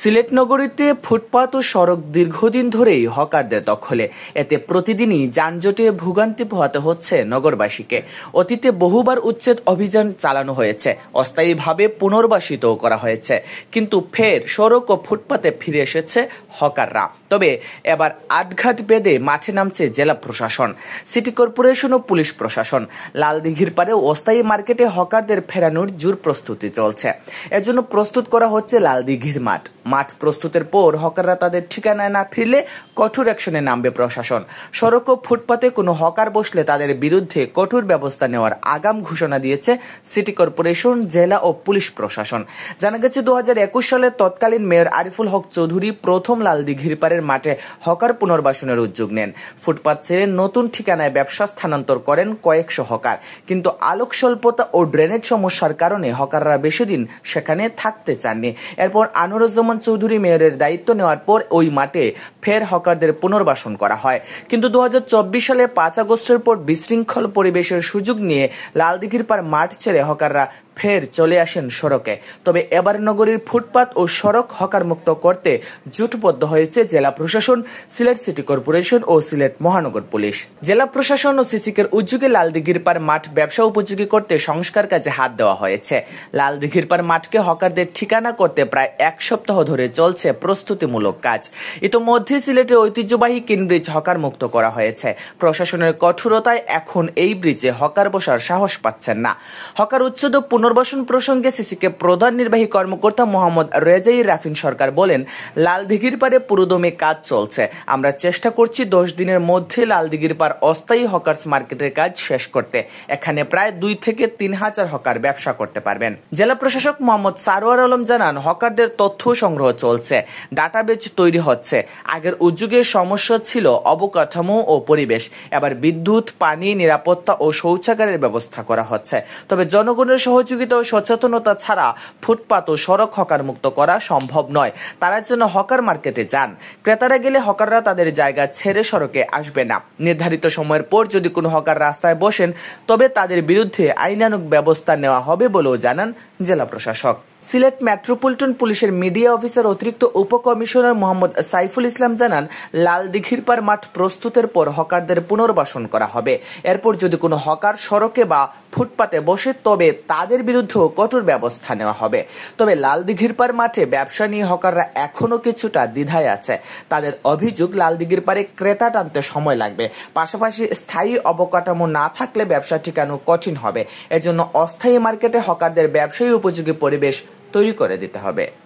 সিলেট নগরীতে ফুটপাত ও সড়ক দীর্ঘদিন ধরেই হকারদের দখলে। এতে প্রতিদিনই যানজটে ভোগান্তি পোহাতে হচ্ছে নগরবাসীকে। অতীতে বহুবার উচ্ছেদ অভিযান চালানো হয়েছে, অস্থায়ীভাবে পুনর্বাসিতও করা হয়েছে, কিন্তু ফের সড়ক ও ফুটপাতে ফিরে এসেছে হকাররা। তবে এবার আটঘাট বেঁধে মাঠে নামছে জেলা প্রশাসন, সিটি কর্পোরেশন ও পুলিশ প্রশাসন। লালদিঘির পারে অস্থায়ী মার্কেটে হকারদের ফেরানোর জোর প্রস্তুতি চলছে। এজন্য প্রস্তুত করা হচ্ছে লালদিঘির মাঠ প্রস্তুতের পর হকাররা তাদের ঠিকানায় না ফিরলে কঠোর অ্যাকশনে নামবে প্রশাসন। সড়ক ও ফুটপাতে কোনো হকার বসলে তাদের বিরুদ্ধে কঠোর ব্যবস্থা নেওয়ার আগাম ঘোষণা দিয়েছে সিটি কর্পোরেশন, জেলা ও পুলিশ প্রশাসন। জানা গেছে 2021 সালে তৎকালীন মেয়র আরিফুল হক চৌধুরী প্রথম লালদিঘির পাড়ের মাঠে হকার পুনর্বাসনের উদ্যোগ নেন। ফুটপাত ছেড়ে নতুন ঠিকানায় ব্যবসা স্থানান্তর করেন কয়েকশো হকার, কিন্তু আলোক স্বল্পতা ও ড্রেনেজ সমস্যার কারণে হকাররা বেশি দিন সেখানে থাকতে চাননি। এরপর আনোয়ারুজ্জামান চৌধুরী মেয়রের দায়িত্ব নেওয়ার পর ওই মাঠে ফের হকারদের পুনর্বাসন করা হয়। কিন্তু 2024 সালে 5 আগস্টের পর বিশৃঙ্খল পরিবেশের সুযোগ নিয়ে লালদিঘির পাড় মাঠ ছেড়ে হকাররা ফের চলে আসেন সড়কে। তবে এবার নগরীর ফুটপাত ও সড়ক হকার মুক্ত করতে জোটবদ্ধ হয়েছে জেলা প্রশাসন, সিলেট সিটি কর্পোরেশন ও সিলেট মহানগর পুলিশ। জেলা প্রশাসন ও সিসিকের উদ্যোগে লালদিঘির পাড় মাঠ ব্যবসা উপযোগী করতে সংস্কার কাজে হাত দেওয়া হয়েছে। লালদিঘির পাড় মাঠকে হকারদের ঠিকানা করতে প্রায় 1 সপ্তাহ ধরে চলছে প্রস্তুতিমূলক কাজ। ইতোমধ্যে সিলেটের ঐতিহ্যবাহী কিনব্রিজ হকার মুক্ত করা হয়েছে। প্রশাসনের কঠোরতায় এখন এই ব্রিজে হকার বসার সাহস পাচ্ছেন না। হকার উচ্ছেদ পুনর্বাসন প্রসঙ্গে সিসিকে প্রধান নির্বাহী কর্মকর্তা মোহাম্মদ রেজাই রাফিন সরকার বলেন, লালদিঘির পারে পুরোদমে কাজ চলছে। আমরা চেষ্টা করছি 10 দিনের মধ্যে লালদিঘির পার অস্থায়ী হকার্স মার্কেটের কাজ শেষ করতে। এখানে প্রায় 2 থেকে 3 হাজার হকার ব্যবসা করতে পারবেন। জেলা প্রশাসক মোহাম্মদ সারোয়ার আলম জানান, হকারদের তথ্য সংগ্রহ চলছে, ডাটাবেজ তৈরি হচ্ছে। আগের উদ্যোগের সমস্যা ছিল অবকাঠামো ও পরিবেশ, এবার বিদ্যুৎ, পানি, নিরাপত্তা ও শৌচাগারের ব্যবস্থা করা হচ্ছে। তবে জনগণের সহযোগিতা ও সচেতনতা ছাড়া ফুটপাত ও সড়ক হকার মুক্ত করা সম্ভব নয়। তারা যেন হকার মার্কেটে যান। ক্রেতারা গেলে হকাররা তাদের জায়গা ছেড়ে সড়কে আসবে না। নির্ধারিত সময়ের পর যদি কোনো হকার রাস্তায় বসেন, তবে তাদের বিরুদ্ধে আইনানুগ ব্যবস্থা নেওয়া হবে বলেও জানান জেলা প্রশাসক। সিলেট মেট্রোপলিটন পুলিশের মিডিয়া অফিসার অতিরিক্ত উপকমিশনার মোহাম্মদ সাইফুল ইসলাম জানান, লালদিঘির পাড় মাঠ প্রস্তুতের পর হকারদের পুনর্বাসন করা হবে। এরপর যদি কোনো হকার সড়কে বা ফুটপাতে বসে, তবে তাদের বিরুদ্ধেও কঠোর ব্যবস্থা নেওয়া হবে। তবে লালদিঘির পাড় মাঠে ব্যবসা নিয়ে হকাররা এখনো কিছুটা দ্বিধায় আছে। তাদের অভিযোগ, লালদিঘির পাড়ে ক্রেতা টানতে সময় লাগবে, পাশাপাশি স্থায়ী অবকাঠামো না থাকলে ব্যবসা টিকানো কঠিন হবে। এজন্য অস্থায়ী মার্কেটে হকারদের ব্যবসায়ী উপযোগী পরিবেশ তৈরি করে দিতে হবে।